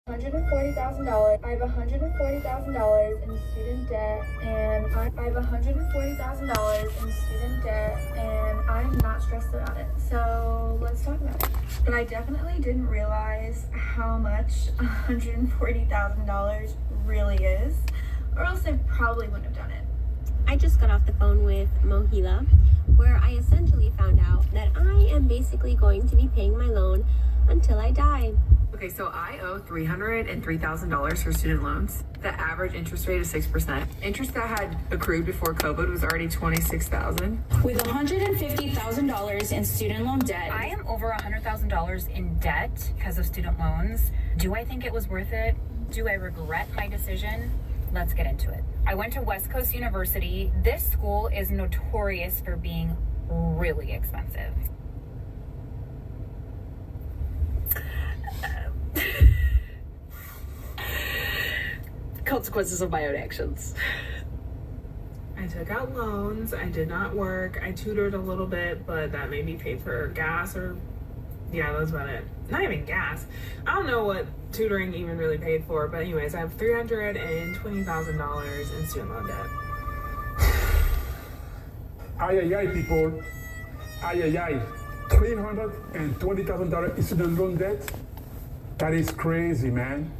$140,000. I have $140,000 in student debt, and I have $140,000 in student debt, and I'm not stressed about it. So let's talk about it. But I definitely didn't realize how much $140,000 really is, or else I probably wouldn't have done it. I just got off the phone with Mohila, where I essentially found out that I am basically going to be paying my loan until I die. Okay, so I owe $303,000 for student loans. The average interest rate is 6%. Interest that had accrued before COVID was already $26,000. With $150,000 in student loan debt, I am over $100,000 in debt because of student loans. Do I think it was worth it? Do I regret my decision? Let's get into it. I went to West Coast University. This school is notorious for being really expensive. Consequences of my own actions. I took out loans. I did not work. I tutored a little bit, but that made me pay for gas yeah, that's about it. Not even gas. I don't know what tutoring even really paid for, but anyways, I have $320,000 in student loan debt. Ay, ay, ay, people. Ay, ay, ay. $320,000 in student loan debt? That is crazy, man.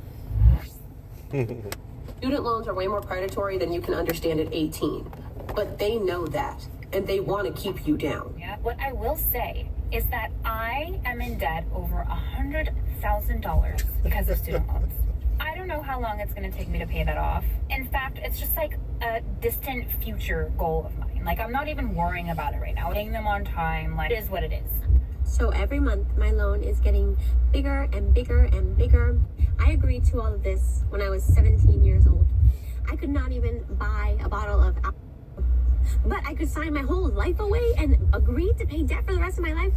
Student loans are way more predatory than you can understand at 18. But they know that, and they want to keep you down. Yeah. What I will say is that I am in debt over $100,000 because of student loans. I don't know how long it's going to take me to pay that off. In fact, it's just like a distant future goal of mine. Like, I'm not even worrying about it right now. Paying them on time, like, it is what it is. So every month, my loan is getting bigger and bigger and bigger. I agreed to all of this when I was 17 years old. I could not even buy a bottle of alcohol, but I could sign my whole life away and agree to pay debt for the rest of my life.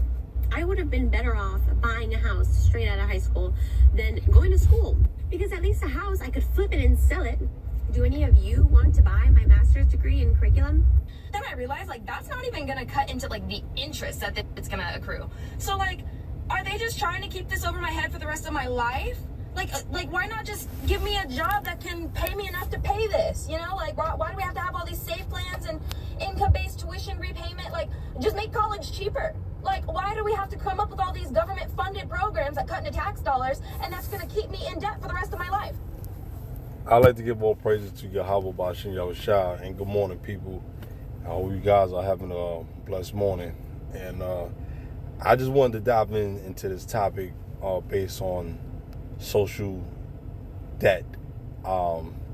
I would have been better off buying a house straight out of high school than going to school, because at least a house, I could flip it and sell it. Do any of you want to buy my master's degree in curriculum? Then I realized, like, that's not even gonna cut into, like, the interest that it's gonna accrue. So, like, are they just trying to keep this over my head for the rest of my life? Like, why not just give me a job that can pay me enough to pay this, you know? Like, why do we have to have all these safe plans and income-based tuition repayment? Like, just make college cheaper. Like, why do we have to come up with all these government-funded programs that cut into tax dollars, and that's gonna keep me in debt for the rest of my life? I'd like to give all praises to Yahweh Bashem Yahushua, and good morning, people. I hope you guys are having a blessed morning. And I just wanted to dive into this topic based on social debt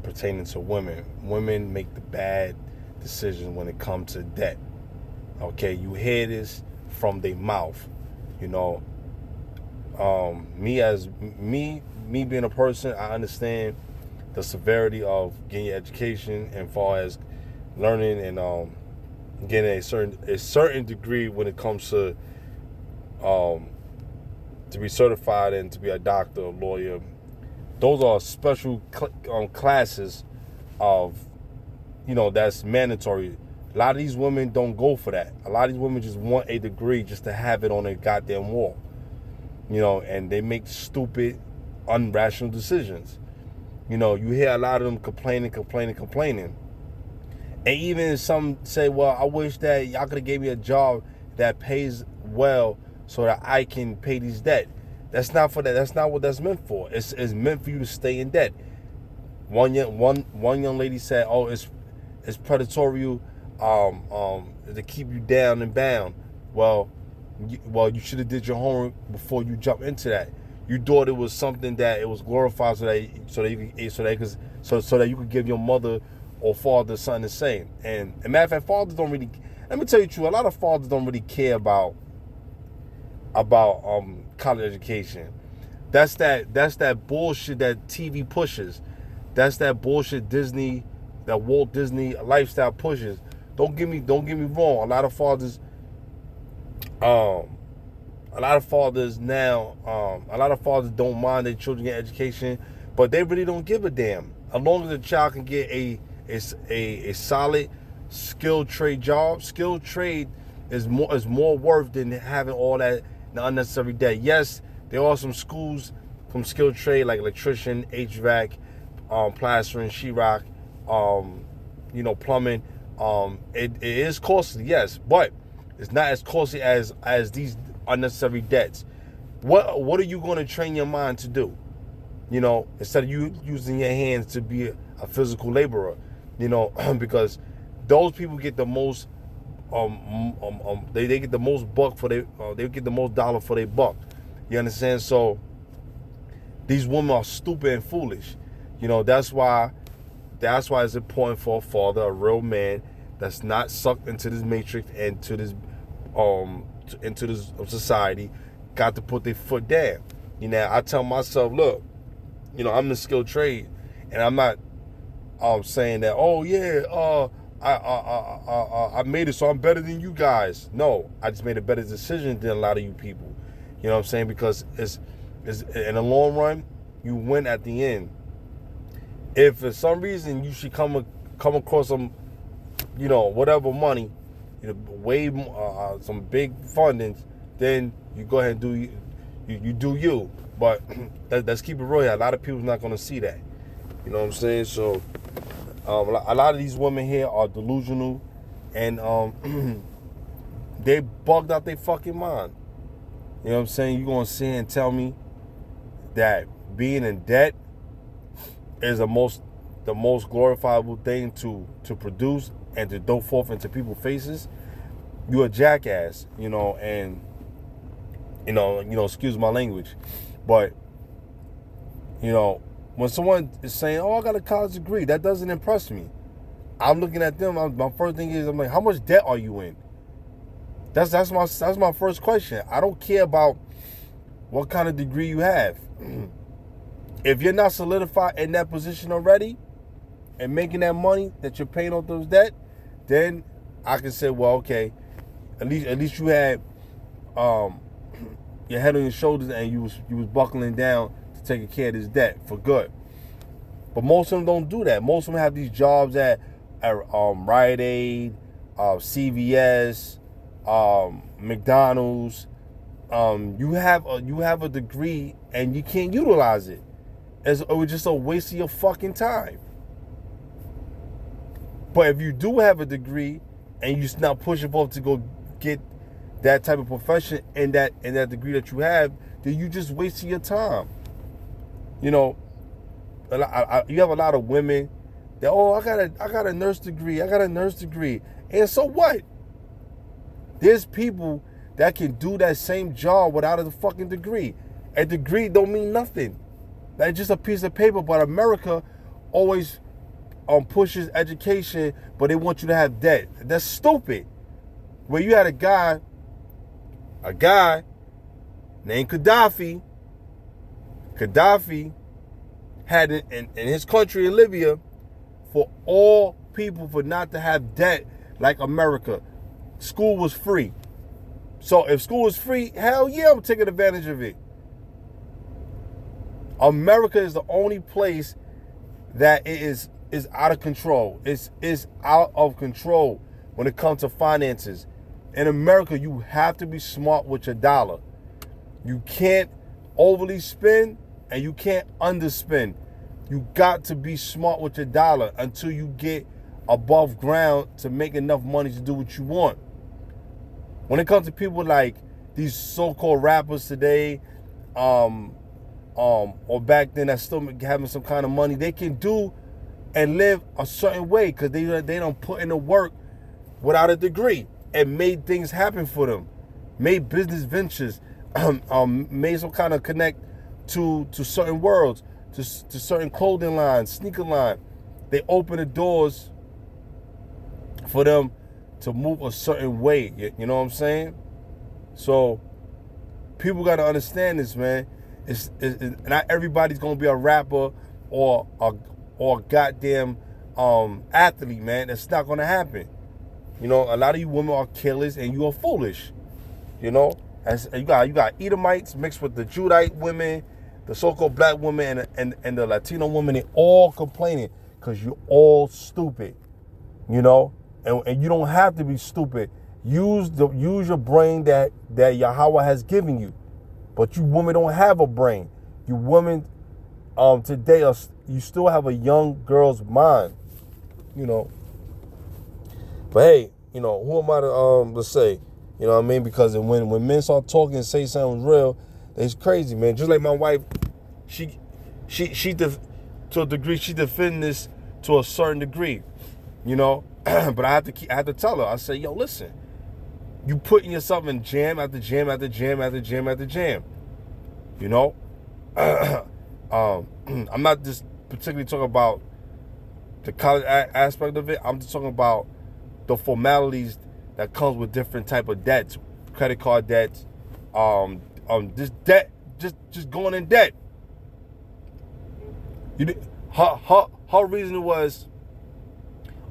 pertaining to women. Women make the bad decisions when it comes to debt. Okay, you hear this from their mouth. You know, me being a person, I understand the severity of getting your education and far as learning and getting a certain degree when it comes to be certified and to be a doctor, a lawyer. Those are special classes of, you know, that's mandatory. A lot of these women don't go for that. A lot of these women just want a degree just to have it on their goddamn wall. You know, and they make stupid, irrational decisions. You know, you hear a lot of them complaining. And even some say, well, I wish that y'all could have gave me a job that pays well so that I can pay these debt. That's not for that. That's not what that's meant for. It's meant for you to stay in debt. One young lady said, oh, it's predatory to keep you down and bound. Well, you should have did your homework before you jump into that. You thought it was something that it was glorified so that you could give your mother or father something the same. And a matter of fact, fathers don't really. Let me tell you the truth. A lot of fathers don't really care about college education. That's that bullshit that TV pushes. That's that bullshit that Walt Disney lifestyle pushes. Don't get me wrong. A lot of fathers don't mind their children getting education, but they really don't give a damn. As long as the child can get a solid skilled trade job. Skilled trade is more worth than having all that unnecessary debt. Yes, there are some schools from skilled trade like electrician, HVAC, plastering, sheetrock, plumbing. It is costly, yes, but it's not as costly as these unnecessary debts. What are you going to train your mind to do? Instead of you using your hands to be a physical laborer, because those people get the most. They get the most buck for they get the most dollar for their buck. You understand? So these women are stupid and foolish. That's why it's important for a father, a real man, that's not sucked into this matrix and into this society, got to put their foot down. I tell myself, look, I'm in skilled trade, and I'm not saying that, oh yeah, I made it, so I'm better than you guys. No, I just made a better decision than a lot of you people. You know what I'm saying? Because it's in the long run, you win at the end. If for some reason you should come across some, whatever money, some big fundings, then you go ahead and do you do you. But let's keep it real here. A lot of people's not going to see that. You know what I'm saying? So a lot of these women here are delusional, and they bugged out their fucking mind. You know what I'm saying? You're going to sit here and tell me that being in debt is the most glorifiable thing to produce and to throw forth into people's faces? You're a jackass, and excuse my language, but when someone is saying, "Oh, I got a college degree," that doesn't impress me. I'm looking at them. My first thing is, I'm like, "How much debt are you in?" That's my first question. I don't care about what kind of degree you have. If you're not solidified in that position already and making that money that you're paying off those debt, then I can say, well, okay, at least you had your head on your shoulders and you was buckling down to taking care of this debt for good. But most of them don't do that. Most of them have these jobs at Rite Aid, CVS, McDonald's. You have a degree and you can't utilize it. It was just a waste of your fucking time. But if you do have a degree and you're not pushing forward to go get that type of profession in that degree that you have, then you just wasting your time. You have a lot of women that, oh, I got a nurse degree, and so what? There's people that can do that same job without a fucking degree. A degree don't mean nothing. That's just a piece of paper. But America always pushes education, but they want you to have debt. That's stupid. Where you had a guy named Gaddafi. Gaddafi had in his country in Libya for all people for not to have debt like America. School was free. So if school was free, hell yeah, I'm taking advantage of it. America is the only place that is out of control. It's out of control when it comes to finances. In America, you have to be smart with your dollar. You can't overly spend and you can't underspend. You got to be smart with your dollar until you get above ground to make enough money to do what you want. When it comes to people like these so-called rappers today, or back then that's still having some kind of money, they can do and live a certain way because they don't put in the work without a degree and made things happen for them, made business ventures, made some kind of connect to certain worlds, to certain clothing lines, sneaker line. They open the doors for them to move a certain way. You know what I'm saying? So people got to understand this, man. It's not everybody's gonna be a rapper or a goddamn athlete, man. That's not gonna happen. A lot of you women are killers and you are foolish. As you got Edomites mixed with the Judite women, the so-called black women and the Latino women. They all complaining because you're all stupid. And you don't have to be stupid. Use your brain that Yahweh has given you. But you women don't have a brain. You women today you still have a young girl's mind, you know. But hey, you know, who am I to say? You know what I mean? Because when men start talking and say something real, it's crazy, man. Just like my wife, she to a degree, she defend this to a certain degree, you know. But I have to tell her. I say, yo, listen, you putting yourself in jam after jam after jam after jam after jam, you know. I'm not just particularly talking about the college aspect of it. I'm just talking about the formalities that comes with different type of debts, credit card debts, this debt, just going in debt. Her reason was,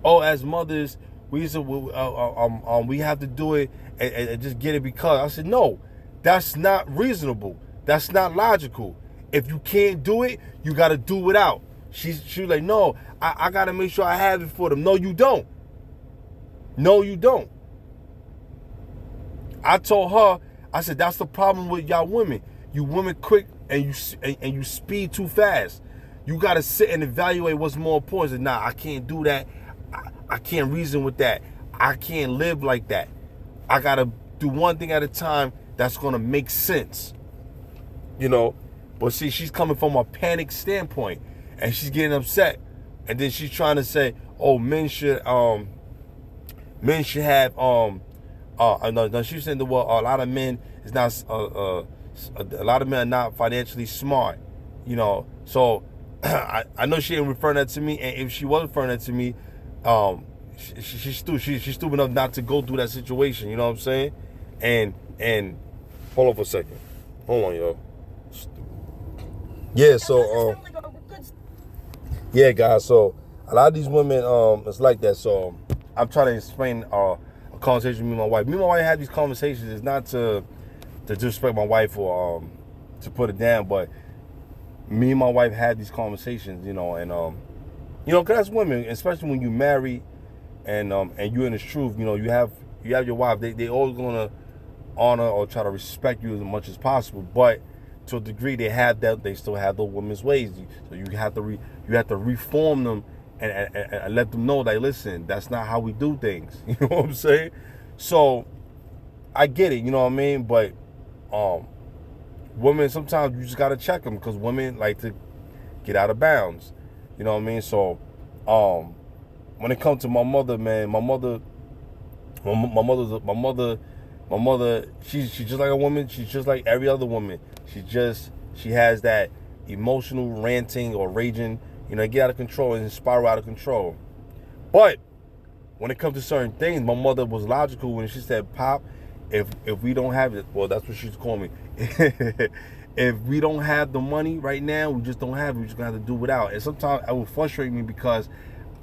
oh, as mothers, we have to do it and just get it because. I said, no, that's not reasonable. That's not logical. If you can't do it, you got to do it without. She was like, no, I got to make sure I have it for them. No, you don't. No, you don't. I told her, I said, that's the problem with y'all women. You women quick and you speed too fast. You got to sit and evaluate what's more important. Nah, I can't do that. I can't reason with that. I can't live like that. I got to do one thing at a time that's going to make sense. You know? But see, she's coming from a panic standpoint, and she's getting upset, and then she's trying to say, "Oh, men should have." No, she's saying that a lot of men is not. A lot of men are not financially smart, you know. So I know she ain't referring that to me, and if she was referring that to me, she's stupid enough not to go through that situation. You know what I'm saying? And hold on for a second. Hold on, yo. Yeah, so yeah, guys. So a lot of these women, it's like that. So I'm trying to explain a conversation with me and my wife. Me and my wife have these conversations. It's not to disrespect my wife or to put it down, but me and my wife had these conversations, you know, and you know, 'cause that's women, especially when you marry and you're in this truth, you know, you have your wife. They always gonna honor or try to respect you as much as possible, but to a degree, they still have the women's ways. So you have to reform them and let them know that, listen, that's not how we do things. You know what I'm saying? So I get it, you know what I mean? But women, sometimes you just gotta check them because women like to get out of bounds. You know what I mean? So when it comes to my mother, man, my mother, she's just like a woman. She's just like every other woman. She has that emotional ranting or raging, you know, get out of control and spiral out of control. But when it comes to certain things, my mother was logical when she said, Pop, if we don't have it, well, that's what she's calling me. If we don't have the money right now, we just don't have it. We're just gonna have to do without. And sometimes it will frustrate me because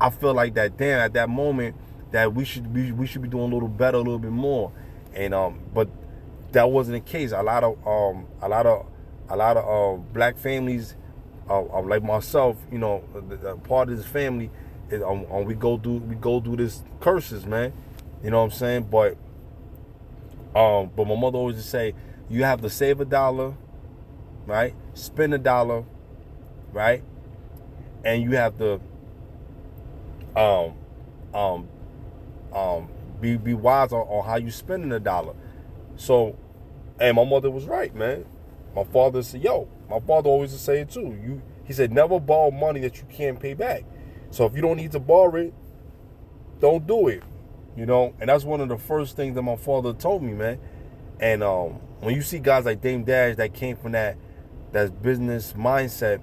I feel like that, damn, at that moment that we should be doing a little better, a little bit more. And but that wasn't the case. A lot of black families, like myself, you know, part of this family is we go through this curses, man. You know what I'm saying? But my mother always would say, you have to save $1, right? Spend $1, right? And you have to be wise on how you spending $1. So, and my mother was right, man. My father said, my father always would say it too. He said, never borrow money that you can't pay back. So if you don't need to borrow it, don't do it. You know, and that's one of the first things that my father told me, man. And when you see guys like Dame Dash that came from that business mindset,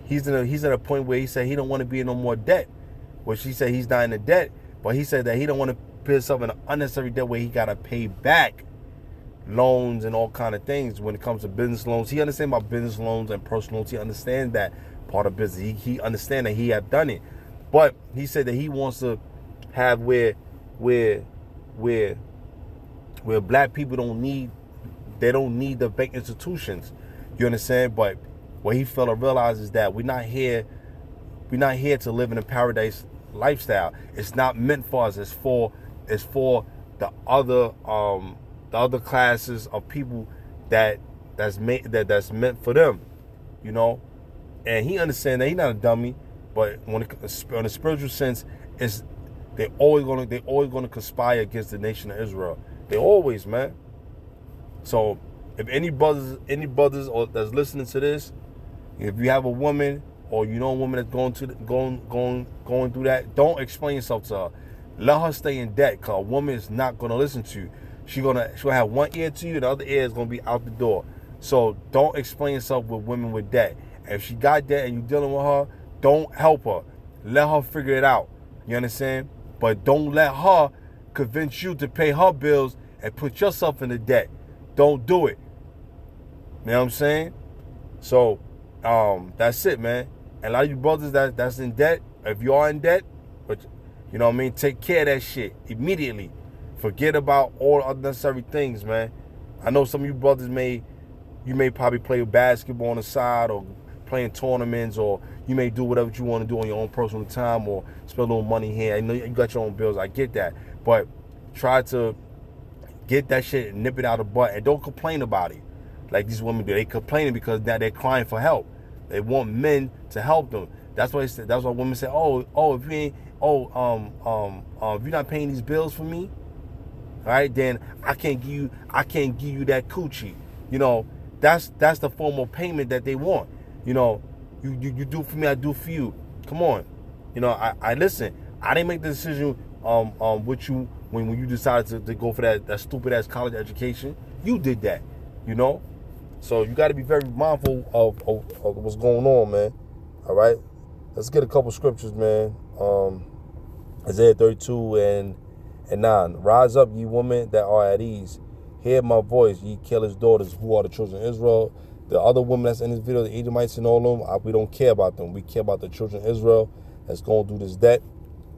he's at a point where he said he don't want to be in no more debt. Which he said he's not in a debt, but he said that he don't want to put himself in an unnecessary debt where he got to pay back loans and all kind of things when it comes to business loans. He understands about business loans and personal loans. He understands that part of business. He understands that he had done it. But he said that he wants to have where black people don't need the bank institutions. You understand? But what he failed to realize is that we're not here to live in a paradise lifestyle. It's not meant for us. It's for the other classes of people that that's meant for them, you know. And he understands that he's not a dummy, but when on a spiritual sense, they're always gonna conspire against the nation of Israel. They always, man. So if any brothers or that's listening to this, if you have a woman or you know a woman that's going through that, don't explain yourself to her. Let her stay in debt, because a woman is not gonna listen to you. She'll have one ear to you, the other ear is gonna be out the door. So don't explain yourself with women with debt. If she got debt and you're dealing with her, don't help her. Let her figure it out. You understand? But don't let her convince you to pay her bills and put yourself in the debt. Don't do it. You know what I'm saying? So that's it, man. And a lot of you brothers that's in debt, if you are in debt, but you know what I mean, take care of that shit immediately. Forget about all unnecessary things, man. I know some of you brothers may probably play basketball on the side or playing tournaments, or you may do whatever you want to do on your own personal time or spend a little money here. I know you got your own bills. I get that. But try to get that shit and nip it out of the butt and don't complain about it. Like these women do. They complaining because now they're crying for help. They want men to help them. That's why women say, if you ain't, if you're not paying these bills for me, all right, then I can't give you that coochie. You know, that's the form of payment that they want. You know, you do for me, I do for you. Come on. You know, I listen. I didn't make the decision with you when you decided to go for that stupid ass college education. You did that, you know. So you got to be very mindful of what's going on, man. All right, let's get a couple scriptures, man. Isaiah 32 and 9. Rise up, ye women that are at ease. Hear my voice, ye careless daughters, who are the children of Israel. The other women that's in this video, the Edomites and all of them, we don't care about them. We care about the children of Israel that's going through this debt.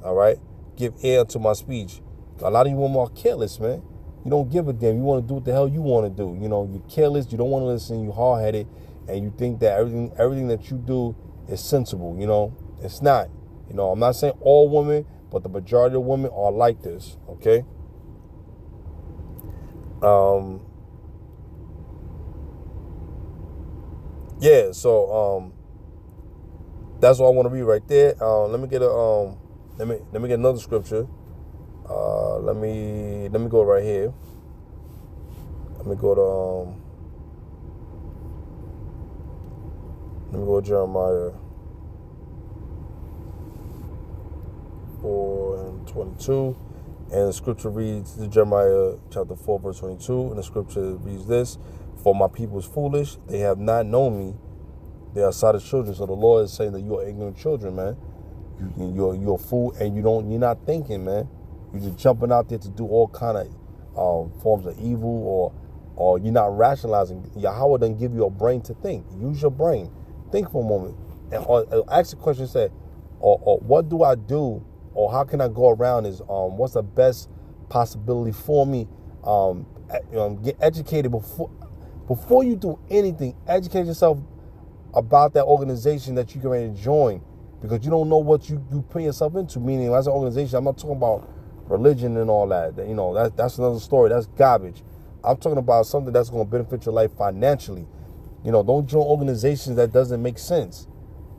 All right? Give ear to my speech. A lot of you women are careless, man. You don't give a damn. You want to do what the hell you want to do. You know, you're careless. You don't want to listen. You're hard-headed. And you think that everything that you do is sensible. You know, it's not. You know, I'm not saying all women, but the majority of women are like this. Okay? Yeah, so that's what I want to read right there. Let me get another scripture. Let me go right here. Let me go to Jeremiah 4:22, and the scripture reads, Jeremiah chapter 4 verse 22, and the scripture reads this: for my people is foolish, they have not known me, they are sighted children. So the Lord is saying that you are ignorant children, man. You're a fool, and you're not thinking, man. You're just jumping out there to do all kind of forms of evil, or you're not rationalizing. Yahweh doesn't give you a brain to think. Use your brain. Think for a moment. And ask the question, say, or what do I do, or how can I go around this? What's the best possibility for me? Get educated before you do anything. Educate yourself about that organization that you're going to join, because you don't know what you put yourself into. Meaning, as an organization, I'm not talking about religion and all that. You know, that's another story. That's garbage. I'm talking about something that's going to benefit your life financially. You know, don't join organizations that doesn't make sense.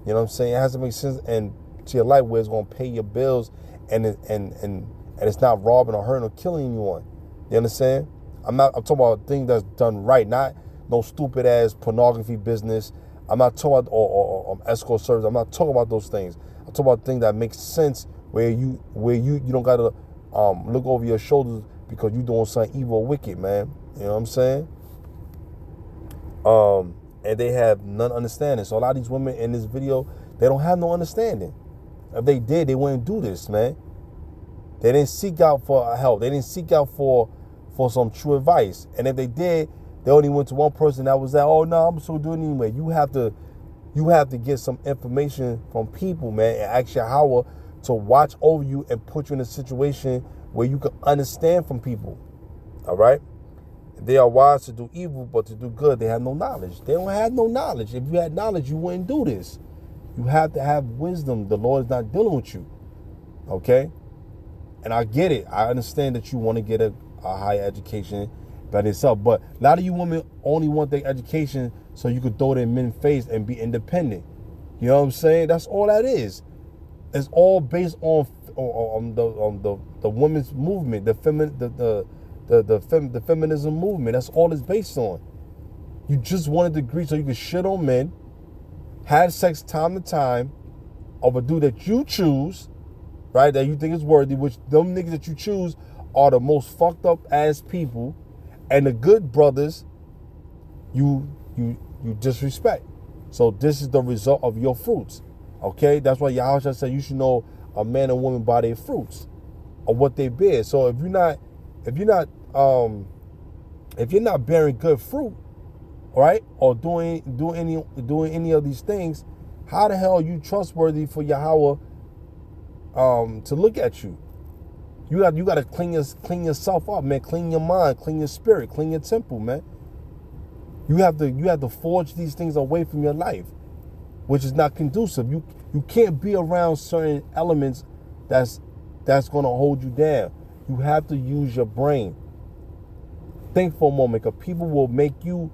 You know what I'm saying? It has to make sense and to your life, where it's going to pay your bills and it's not robbing or hurting or killing anyone. You understand? I'm talking about things that's done right, not no stupid ass pornography business. I'm not talking about or escort service. I'm not talking about those things. I'm talking about things that make sense, where you don't gotta look over your shoulders because you doing something evil or wicked, man. You know what I'm saying? And they have none understanding. So a lot of these women in this video, they don't have no understanding. If they did, they wouldn't do this, man. They didn't seek out for help. They didn't seek out for some true advice. And if they did, they only went to one person that was like, oh no, I'm so doing it anyway. You have to get some information from people, man, and ask Yahweh to watch over you and put you in a situation where you can understand from people. All right? They are wise to do evil, but to do good, they have no knowledge. They don't have no knowledge. If you had knowledge, you wouldn't do this. You have to have wisdom. The Lord is not dealing with you. Okay? And I get it. I understand that you want to get a higher education better yourself. But a lot of you women only want their education so you could throw it in men's face and be independent. You know what I'm saying? That's all that is. It's all based on the women's movement, the feminism movement. That's all it's based on. You just want a degree so you can shit on men, have sex time to time of a dude that you choose, right? That you think is worthy, which them niggas that you choose are the most fucked up ass people, and the good brothers you disrespect. So this is the result of your fruits. Okay? That's why Yahusha said you should know a man and woman by their fruits or what they bear. So if you're not bearing good fruit, right, or doing any of these things, how the hell are you trustworthy for Yahweh to look at you? You got to clean yourself up, man. Clean your mind, clean your spirit, clean your temple, man. You have to forge these things away from your life, which is not conducive. You can't be around certain elements that's going to hold you down. You have to use your brain. Think for a moment, because people will make you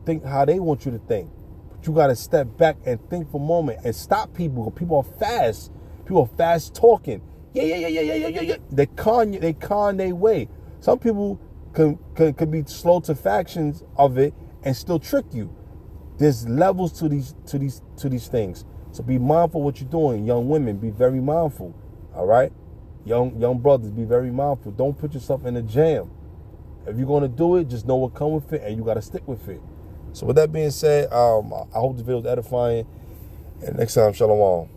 think how they want you to think. But you got to step back and think for a moment and stop people. People are fast. People are fast talking. Yeah. They con their way. Some people can be slow to factions of it and still trick you. There's levels to these things. So be mindful what you're doing. Young women, be very mindful. All right? Young brothers, be very mindful. Don't put yourself in a jam. If you're going to do it, just know what comes with it, and you got to stick with it. So with that being said, I hope the video was edifying. And next time, shalom.